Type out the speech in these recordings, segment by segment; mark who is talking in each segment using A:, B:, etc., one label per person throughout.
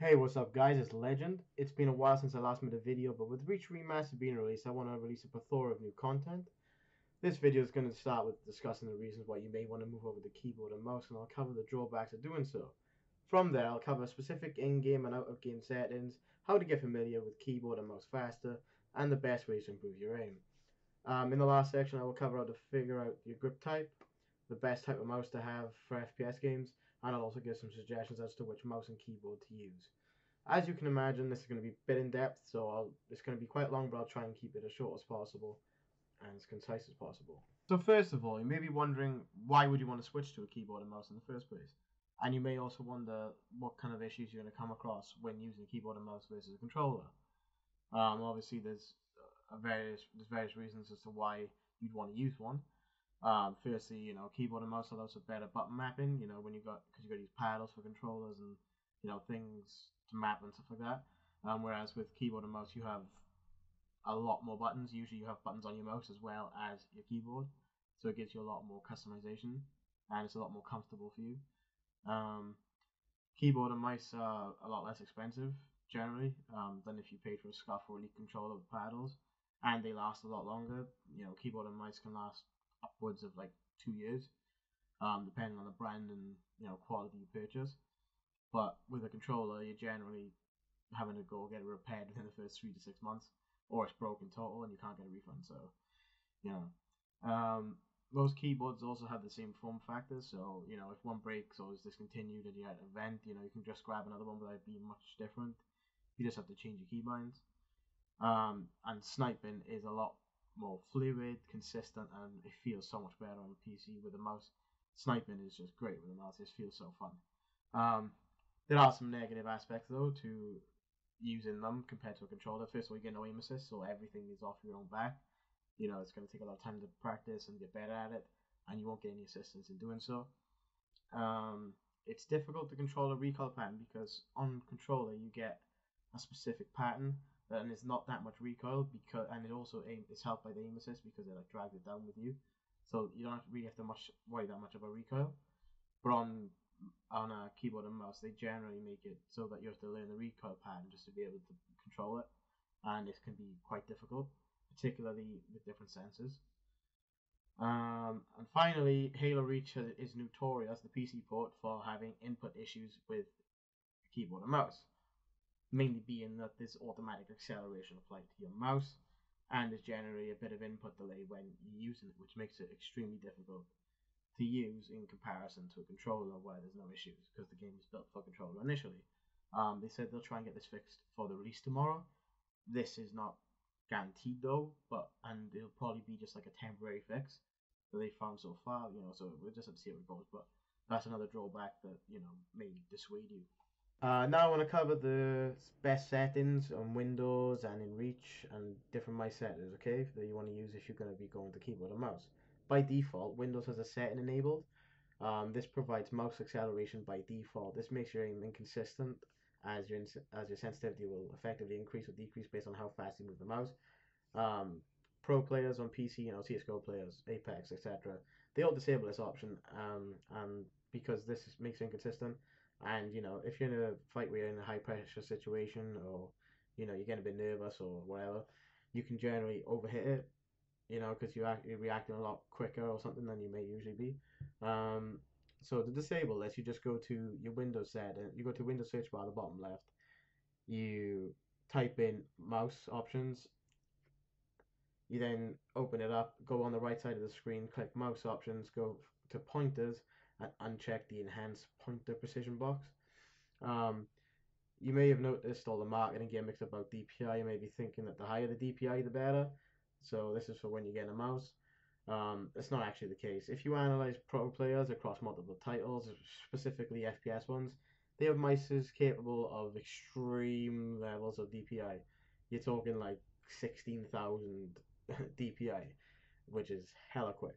A: Hey, what's up, guys? It's Legend. It's been a while since I last made a video, but with Reach Remastered being released, I want to release a plethora of new content. This video is going to start with discussing the reasons why you may want to move over to keyboard and mouse, and I'll cover the drawbacks of doing so. From there, I'll cover specific in-game and out-of-game settings, how to get familiar with keyboard and mouse faster, and the best ways to improve your aim. In the last section, I will cover how to figure out your grip type, the best type of mouse to have for FPS games, and I'll also give some suggestions as to which mouse and keyboard to use. As you can imagine, this is going to be a bit in depth, so it's going to be quite long, but I'll try and keep it as short as possible and as concise as possible. So first of all, you may be wondering, why would you want to switch to a keyboard and mouse in the first place? And you may also wonder what kind of issues you're going to come across when using a keyboard and mouse versus a controller. Obviously, there's various reasons as to why you'd want to use one. Firstly, keyboard and mouse allows for better button mapping. When because you got to use paddles for controllers and things to map and stuff like that. Whereas with keyboard and mouse, you have a lot more buttons. Usually, you have buttons on your mouse as well as your keyboard, so it gives you a lot more customization, and it's a lot more comfortable for you. Um, Keyboard and mice are a lot less expensive generally than if you paid for a SCUF or Elite controller with paddles, and they last a lot longer. Keyboard and mice can last upwards of like 2 years, depending on the brand and quality you purchase. But with a controller, you're generally having to go get it repaired within the first 3 to 6 months, or it's broken total and you can't get a refund. So, you know, um, most keyboards also have the same form factor. So, if one breaks or is discontinued and you had an event, you can just grab another one without being much different. You just have to change your keybinds. And sniping is a lot more fluid, consistent, and it feels so much better on a PC with a mouse. Sniping is just great with a mouse. It feels so fun. Um, there are some negative aspects though to using them compared to a controller. First of all, you get no aim assist, so everything is off your own back. It's going to take a lot of time to practice and get better at it, and you won't get any assistance in doing so. It's difficult to control a recoil pattern because on controller you get a specific pattern and it's not that much recoil and it also it's helped by the aim assist because it like drags it down with you, so you don't really have to worry that much about recoil. But on a keyboard and mouse, they generally make it so that you have to learn the recoil pattern just to be able to control it, and it can be quite difficult, particularly with different sensors. And finally, Halo Reach is notorious, the PC port, for having input issues with keyboard and mouse, mainly being that there's automatic acceleration applied to your mouse, and there's generally a bit of input delay when you're using it, which makes it extremely difficult to use in comparison to a controller where there's no issues because the game was built for controller initially. They said they'll try and get this fixed for the release tomorrow. This is not guaranteed though, and it'll probably be just like a temporary fix that they found so far. So we'll just have to see how it goes. But that's another drawback that may dissuade you. Now I want to cover the best settings on Windows and in Reach and different mice settings, okay, that you want to use if you're going to be going to keyboard and mouse. By default, Windows has a setting enabled. This provides mouse acceleration by default. This makes your aim inconsistent as your sensitivity will effectively increase or decrease based on how fast you move the mouse. Um, Pro players on PC, CS:GO players, Apex, etc., they all disable this option, and because makes it inconsistent. And if you're in a fight where you're in a high pressure situation, or you're getting a bit nervous or whatever, you can generally overhit it, because you're reacting a lot quicker or something than you may usually be. So to disable this, you just go to your Windows setting. You go to Windows search bar at the bottom left. You type in mouse options. You then open it up, go on the right side of the screen, click mouse options, go to pointers, and uncheck the enhanced pointer precision box. Um, you may have noticed all the marketing gimmicks about DPI. You may be thinking that the higher the DPI, the better. So this is for when you get a mouse. It's not actually the case. If you analyze pro players across multiple titles, specifically FPS ones, they have mices capable of extreme levels of DPI. You're talking like 16,000 DPI, which is hella quick.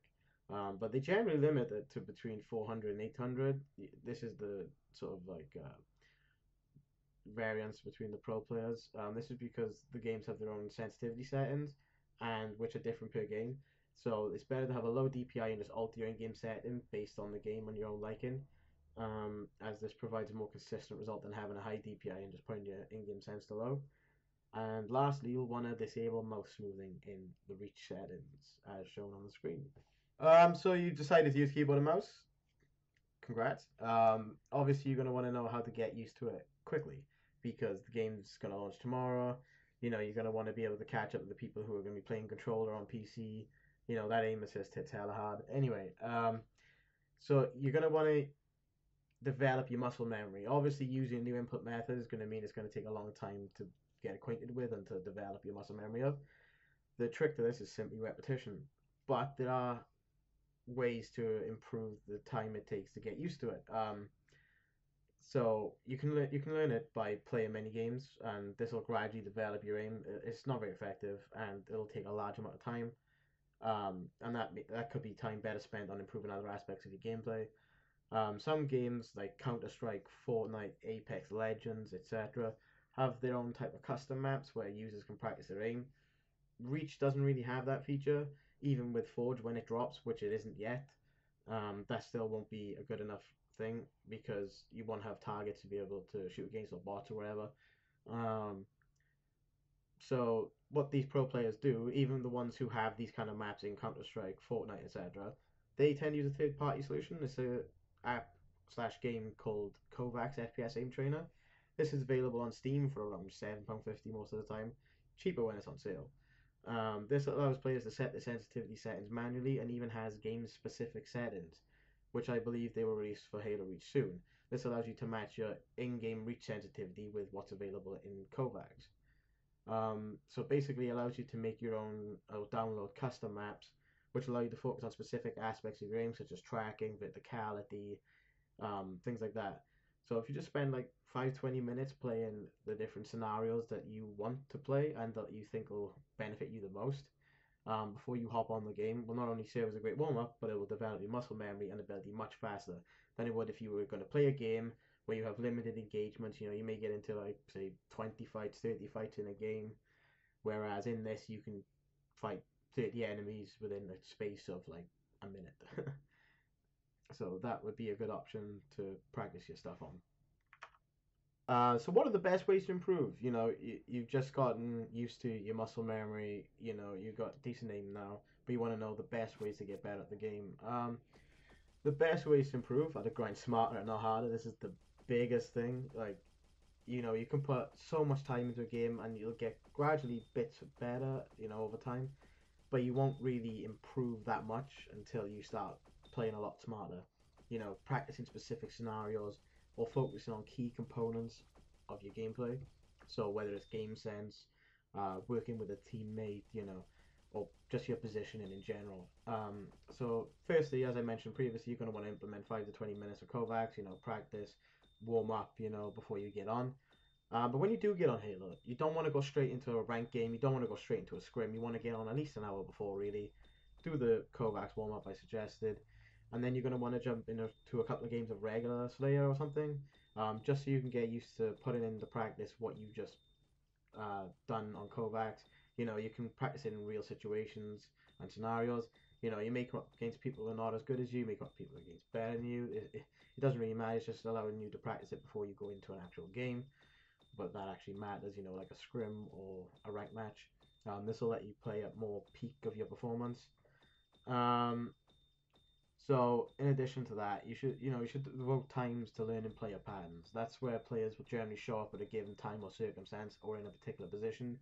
A: But they generally limit it to between 400 and 800. This is the sort of like variance between the pro players. This is because the games have their own sensitivity settings, and which are different per game. So it's better to have a low DPI and just alter your in-game setting based on the game and your own liking. as this provides a more consistent result than having a high DPI and just putting your in-game sense to low. And lastly, you'll want to disable mouse smoothing in the reach settings as shown on the screen. So you decided to use keyboard and mouse. Congrats. Obviously you're going to want to know how to get used to it quickly because the game's going to launch tomorrow. You know, you're going to want to be able to catch up with the people who are going to be playing controller on PC. You know, that aim assist hits hella hard. Anyway, so you're going to want to develop your muscle memory. Obviously, using a new input method is going to mean it's going to take a long time to get acquainted with and to develop your muscle memory of. The trick to this is simply repetition, but there are ways to improve the time it takes to get used to it. So you can learn it by playing many games, and this will gradually develop your aim. It's not very effective, and it'll take a large amount of time. And that could be time better spent on improving other aspects of your gameplay. Some games like Counter Strike, Fortnite, Apex Legends, etc., have their own type of custom maps where users can practice their aim. Reach doesn't really have that feature, even with Forge when it drops, which it isn't yet. That still won't be a good enough thing because you won't have targets to be able to shoot against or bots or whatever. Um, so what these pro players do, even the ones who have these kind of maps in Counter Strike, Fortnite, etc., they tend to use a third party solution. It's a app slash game called Kovacs FPS Aim Trainer. This is available on Steam for around £7.50 most of the time, cheaper when it's on sale. This allows players to set the sensitivity settings manually and even has game specific settings, which I believe they will release for Halo Reach soon. This allows you to match your in game reach sensitivity with what's available in Kovacs. So basically, it allows you to make your own or download custom maps, which allow you to focus on specific aspects of your aim, such as tracking, verticality, things like that. So if you just spend like 5-20 minutes playing the different scenarios that you want to play and that you think will benefit you the most, before you hop on the game, will not only serve as a great warm up, but it will develop your muscle memory and ability much faster than it would if you were going to play a game where you have limited engagements. You know, you may get into like say 20 fights, 30 fights in a game, whereas in this you can fight 30 enemies within a space of like a minute. So that would be a good option to practice your stuff on. So what are the best ways to improve? You know, you've just gotten used to your muscle memory. You know, you've got decent aim now, but you want to know the best ways to get better at the game. The best ways to improve are to grind smarter and not harder. This is the biggest thing. Like, you know, you can put so much time into a game and you'll get gradually bits better, you know, over time, but you won't really improve that much until you start playing a lot smarter. You know, practicing specific scenarios or focusing on key components of your gameplay. So whether it's game sense, working with a teammate, you know, or just your positioning in general. So firstly, as I mentioned previously, you're going to want to implement 5 to 20 minutes of Kovacs, you know, practice, warm up, you know, before you get on. But when you do get on Halo, you don't want to go straight into a ranked game. You don't want to go straight into a scrim. You want to get on at least an hour before, really. Do the Kovacs warm up I suggested. And then you're going to want to jump into a couple of games of regular Slayer or something. Just so you can get used to putting into practice what you've just done on Kovacs. You know, you can practice it in real situations and scenarios. You know, you may come up against people who are not as good as you, you may come up people against better than you. It doesn't really matter. It's just allowing you to practice it before you go into an actual game. But that actually matters, you know, like a scrim or a ranked match. This will let you play at more peak of your performance. Um, so in addition to that, you should devote times to learning player patterns. That's where players will generally show up at a given time or circumstance or in a particular position.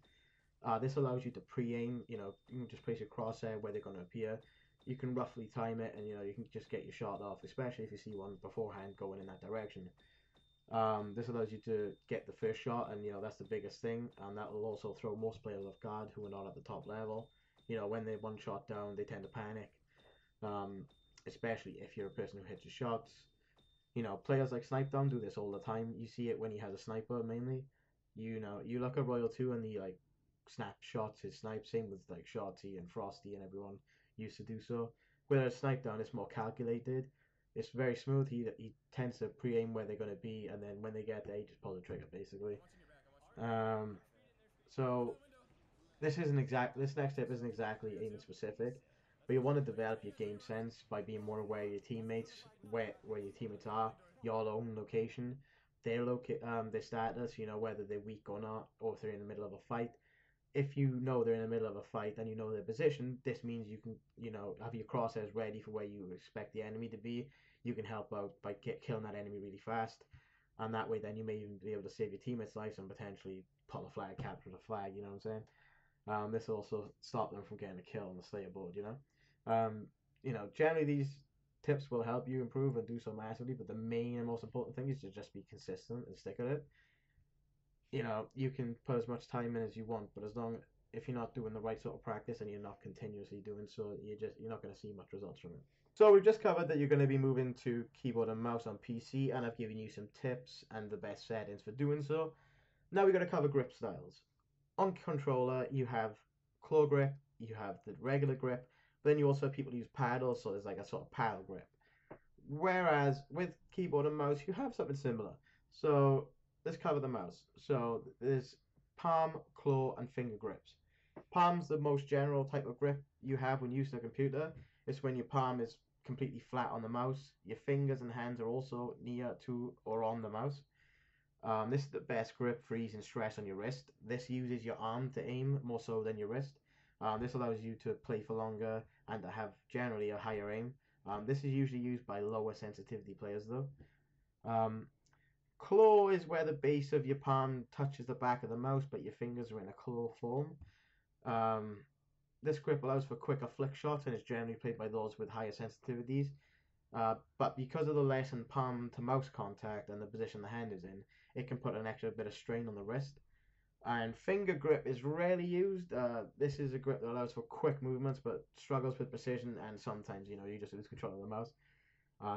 A: This allows you to pre-aim. You know, you can just place your crosshair where they're going to appear. You can roughly time it, and you know you can just get your shot off, especially if you see one beforehand going in that direction. This allows you to get the first shot, and you know that's the biggest thing, and that will also throw most players off guard who are not at the top level. You know, when they're one shot down, they tend to panic, um, especially if you're a person who hits your shots. You know, players like Snipedown do this all the time. You see it when he has a sniper mainly. You know, you look at Royal 2 and he like snap shots his snipe. Same with like Shotty and Frosty and everyone used to do so. Whereas Snipedown is more calculated. It's very smooth. He tends to pre-aim where they're going to be, and then when they get there, he just pull the trigger basically. Um, so this next step isn't exactly aiming specific, but you want to develop your game sense by being more aware of your teammates, where your teammates are. your own location, their status, you know, whether they're weak or not, or if they're in the middle of a fight. If you know they're in the middle of a fight and you know their position, this means you can, you know, have your crosshairs ready for where you expect the enemy to be. You can help out by killing that enemy really fast, and that way then you may even be able to save your teammates' lives and potentially pull a flag, capture the flag. You know what I'm saying? This will also stop them from getting a kill on the Slayer board. You know, generally these tips will help you improve and do so massively, but the main and most important thing is to just be consistent and stick at it. You know, you can put as much time in as you want, but as long if you're not doing the right sort of practice and you're not continuously doing so, you're not going to see much results from it. So we've just covered that you're going to be moving to keyboard and mouse on PC, and I've given you some tips and the best settings for doing so. Now we're going to cover grip styles. On controller, you have claw grip, you have the regular grip, but then you also have people who use paddles, so there's like a sort of paddle grip. Whereas with keyboard and mouse, you have something similar. So let's cover the mouse. So there's palm, claw, and finger grips. Palm's the most general type of grip you have when using a computer. It's when your palm is completely flat on the mouse. Your fingers and hands are also near to or on the mouse. This is the best grip for easing stress on your wrist. This uses your arm to aim more so than your wrist. This allows you to play for longer and to have generally a higher aim. This is usually used by lower sensitivity players though. Claw is where the base of your palm touches the back of the mouse, but your fingers are in a claw form. Um, this grip allows for quicker flick shots and is generally played by those with higher sensitivities. But because of the lessened palm to mouse contact and the position the hand is in, it can put an extra bit of strain on the wrist. And finger grip is rarely used. This is a grip that allows for quick movements but struggles with precision, and sometimes, you know, you just lose control of the mouse.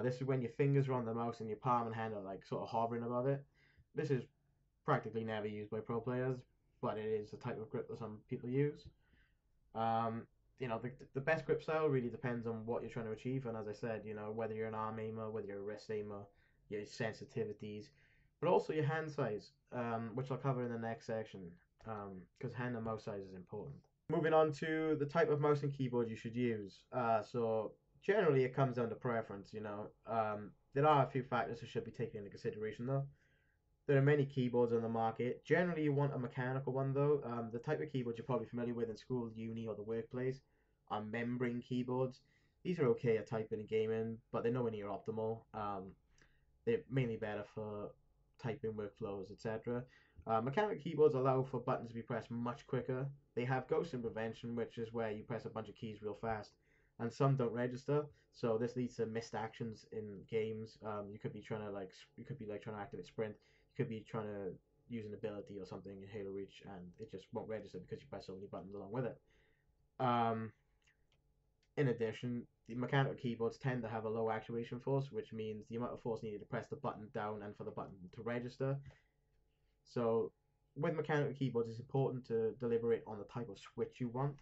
A: This is when your fingers are on the mouse and your palm and hand are like sort of hovering above it. This is practically never used by pro players, but it is a type of grip that some people use. Um, you know, the best grip style really depends on what you're trying to achieve, and as I said, you know, whether you're an arm aimer, whether you're a wrist aimer, your sensitivities, but also your hand size, which I'll cover in the next section, because hand and mouse size is important. Moving on to the type of mouse and keyboard you should use. So generally it comes down to preference, you know. There are a few factors that should be taken into consideration though. There are many keyboards on the market. Generally, you want a mechanical one though. The type of keyboards you're probably familiar with in school, uni, or the workplace are membrane keyboards. These are okay at typing and gaming, but they're nowhere near optimal. They're mainly better for typing workflows, etc. Mechanical keyboards allow for buttons to be pressed much quicker. They have ghosting prevention, which is where you press a bunch of keys real fast, and some don't register. So this leads to missed actions in games. You could be trying to trying to activate sprint. You could be trying to use an ability or something in Halo Reach, and it just won't register because you press so many buttons along with it. In addition, the mechanical keyboards tend to have a low actuation force, which means the amount of force needed to press the button down and for the button to register. So with mechanical keyboards, it's important to deliberate on the type of switch you want.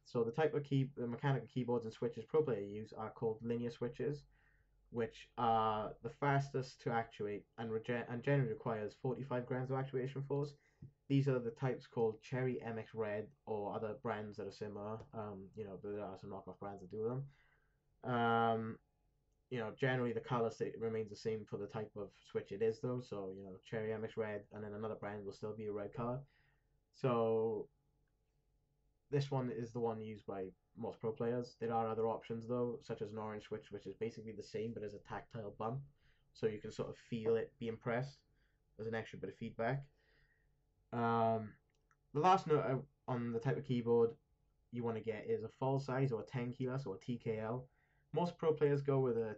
A: So the type of the mechanical keyboards and switches pro players use are called linear switches, which are the fastest to actuate and generally requires 45 grams of actuation force. These are the types called Cherry MX Red or other brands that are similar. You know, there are some knockoff brands that do them. You know, generally the color remains the same for the type of switch it is though. So, you know, Cherry MX Red and then another brand will still be a red color. So this one is the one used by most pro players. There are other options though, such as an orange switch, which is basically the same but as a tactile bump. So you can sort of feel it being pressed. There's an extra bit of feedback. The last note on the type of keyboard you want to get is a full size or a 10 keyless or a TKL. Most pro players go with a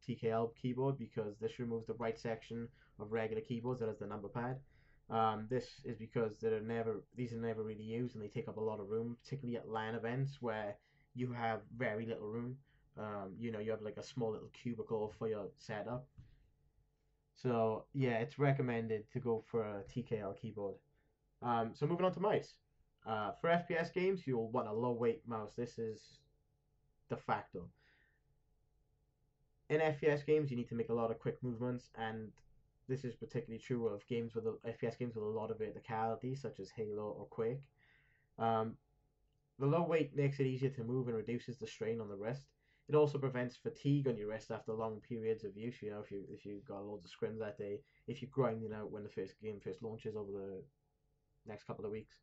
A: TKL keyboard because this removes the right section of regular keyboards that has the number pad. This is because these are never really used and they take up a lot of room, particularly at LAN events where you have very little room. You know, you have like a small little cubicle for your setup. So yeah, it's recommended to go for a TKL keyboard. So moving on to mice. For FPS games, you'll want a low weight mouse. This is de facto. In FPS games, you need to make a lot of quick movements, and this is particularly true of FPS games with a lot of verticality, such as Halo or Quake. The low weight makes it easier to move and reduces the strain on the wrist. It also prevents fatigue on your wrist after long periods of use. You know, if you got loads of scrims that day, if you're grinding out when the first game first launches over the next couple of weeks.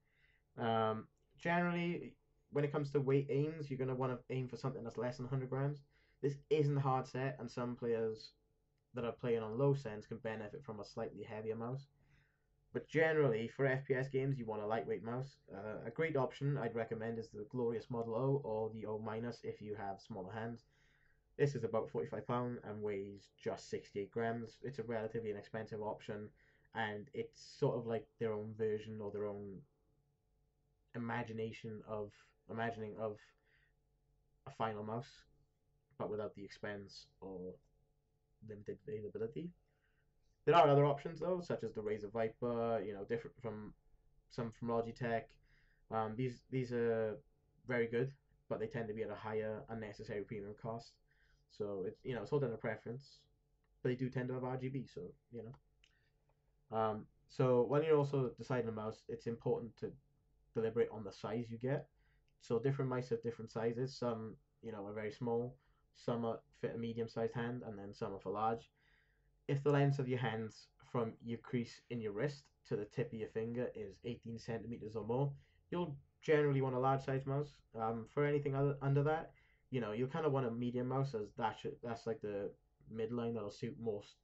A: Um, Generally, when it comes to weight aims, you're gonna want to aim for something that's less than 100 grams. This isn't a hard set, and some players that are playing on low sends can benefit from a slightly heavier mouse. But generally, for FPS games, you want a lightweight mouse. A great option I'd recommend is the Glorious Model O or the O minus if you have smaller hands. This is about £45 and weighs just 68 grams. It's a relatively inexpensive option, and it's sort of like their own version or their own imagining of a final mouse, but without the expense or limited availability. There are other options though, such as the Razer Viper, you know, different from some from Logitech. These are very good, but they tend to be at a higher unnecessary premium cost. So it's all down to preference, but they do tend to have RGB, so you know. So when you're also deciding a mouse, it's important to deliberate on the size you get. So different mice have different sizes. Some are very small, some are fit a medium-sized hand, and then some are for large. If the length of your hands from your crease in your wrist to the tip of your finger is 18 centimeters or more, you'll generally want a large size mouse. For anything under that, you'll kind of want a medium mouse, as that's like the midline that'll suit most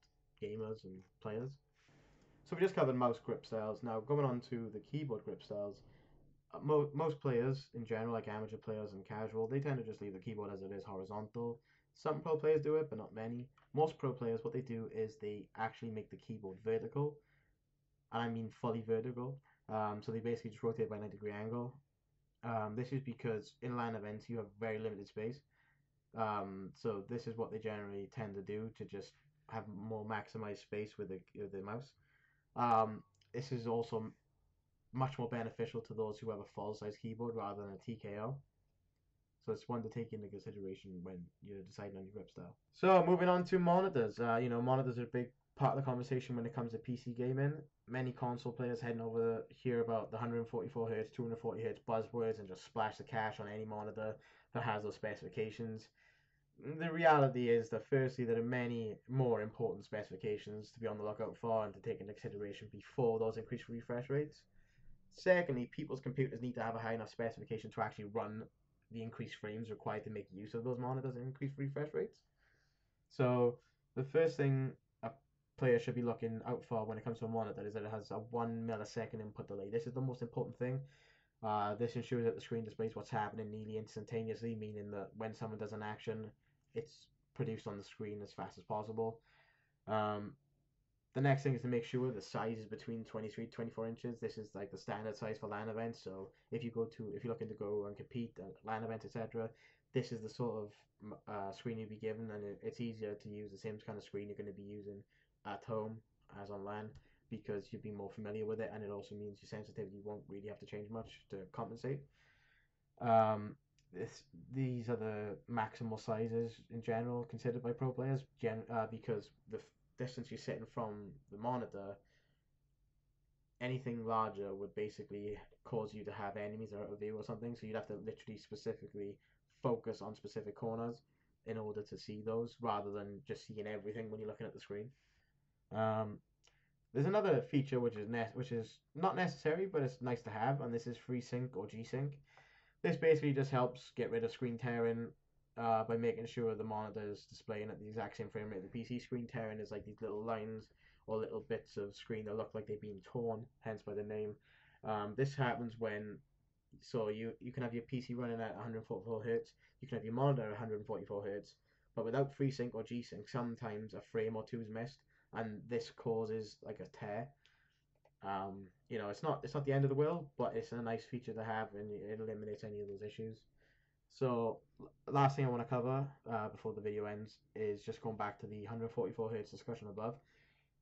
A: gamers and players. So we just covered mouse grip styles. Now going on to the keyboard grip styles. Most players in general, like amateur players and casual, they tend to just leave the keyboard as it is horizontal. Some pro players do it, but not many. Most pro players, what they do is they actually make the keyboard vertical, and I mean fully vertical. So they basically just rotate by a 90-degree angle. This is because in LAN events you have very limited space. So this is what they generally tend to do to just have more maximized space with the mouse. This is also much more beneficial to those who have a full size keyboard rather than a TKO. So it's one to take into consideration when you're deciding on your grip style. So moving on to monitors. Monitors are a big part of the conversation when it comes to PC gaming. Many console players heading over hear about the 144 Hz, 240 Hz buzzwords and just splash the cash on any monitor that has those specifications. The reality is that firstly, there are many more important specifications to be on the lookout for and to take into consideration before those increased refresh rates. Secondly, people's computers need to have a high enough specification to actually run the increased frames required to make use of those monitors and increased refresh rates. So the first thing a player should be looking out for when it comes to a monitor is that it has a 1 millisecond input delay. This is the most important thing. This ensures that the screen displays what's happening nearly instantaneously, meaning that when someone does an action, it's produced on the screen as fast as possible. The next thing is to make sure the size is between 23 to 24 inches. This is like the standard size for LAN events. So if you're looking to go and compete at LAN events, etc., this is the sort of screen you'll be given, and it's easier to use the same kind of screen you're going to be using at home as on LAN because you'll be more familiar with it, and it also means your sensitivity won't really have to change much to compensate. These are the maximal sizes in general considered by pro players, because the distance you're sitting from the monitor, anything larger would basically cause you to have enemies out of view or something. So you'd have to literally specifically focus on specific corners in order to see those, rather than just seeing everything when you're looking at the screen. There's another feature which is not necessary, but it's nice to have, and this is FreeSync or G-Sync. This basically just helps get rid of screen tearing by making sure the monitor is displaying at the exact same frame rate. The PC screen tearing is like these little lines or little bits of screen that look like they've been torn, hence by the name. This happens when, so you can have your PC running at 144 Hz, you can have your monitor at 144 Hz, but without FreeSync or G-Sync, sometimes a frame or two is missed, and this causes like a tear. It's not the end of the world, but it's a nice feature to have, and it eliminates any of those issues. So last thing I want to cover before the video ends is just going back to the 144 Hz discussion above.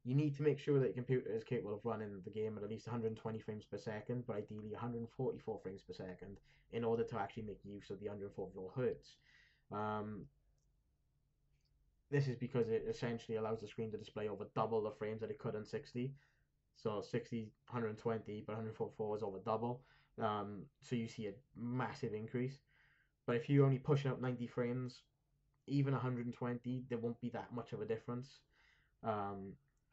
A: You need to make sure that your computer is capable of running the game at least 120 frames per second, but ideally 144 frames per second, in order to actually make use of the 144 Hz. This is because it essentially allows the screen to display over double the frames that it could on 60. So 60, 120, but 144 is over double. So you see a massive increase. But if you're only pushing out 90 frames, even 120, there won't be that much of a difference.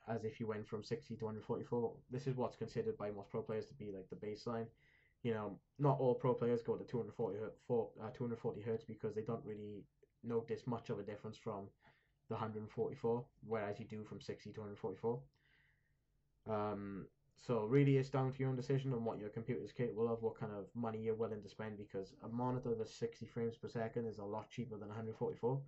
A: As if you went from 60 to 144. This is what's considered by most pro players to be like the baseline. Not all pro players go to 240 hertz because they don't really notice much of a difference from the 144, whereas you do from 60 to 144. So really, it's down to your own decision on what your computer is capable of, what kind of money you're willing to spend. Because a monitor that's 60 frames per second is a lot cheaper than 144,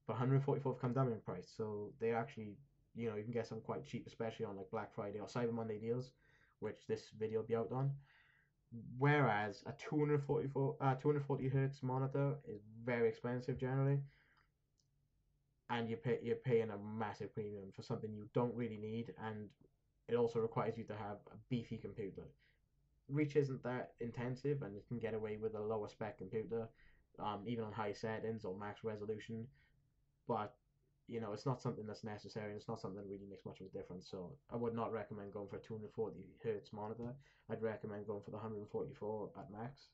A: but 144 have come down in price, so they actually, you can get some quite cheap, especially on like Black Friday or Cyber Monday deals, which this video will be out on. Whereas a 240 hertz monitor is very expensive generally, and you're paying a massive premium for something you don't really need, and it also requires you to have a beefy computer. Reach isn't that intensive, and you can get away with a lower spec computer, even on high settings or max resolution. But it's not something that's necessary, and it's not something that really makes much of a difference. So I would not recommend going for a 240 hertz monitor. I'd recommend going for the 144 at max.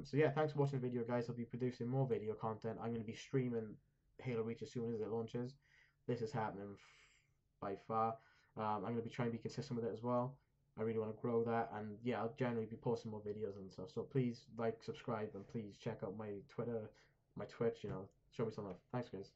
A: So yeah, thanks for watching the video, guys. I'll be producing more video content. I'm going to be streaming Halo Reach as soon as it launches. This is happening by far. I'm going to be trying to be consistent with it as well. I really want to grow that, and yeah, I'll generally be posting more videos and stuff. So please like, subscribe, and please check out my Twitter, my Twitch. Show me some love. Thanks, guys.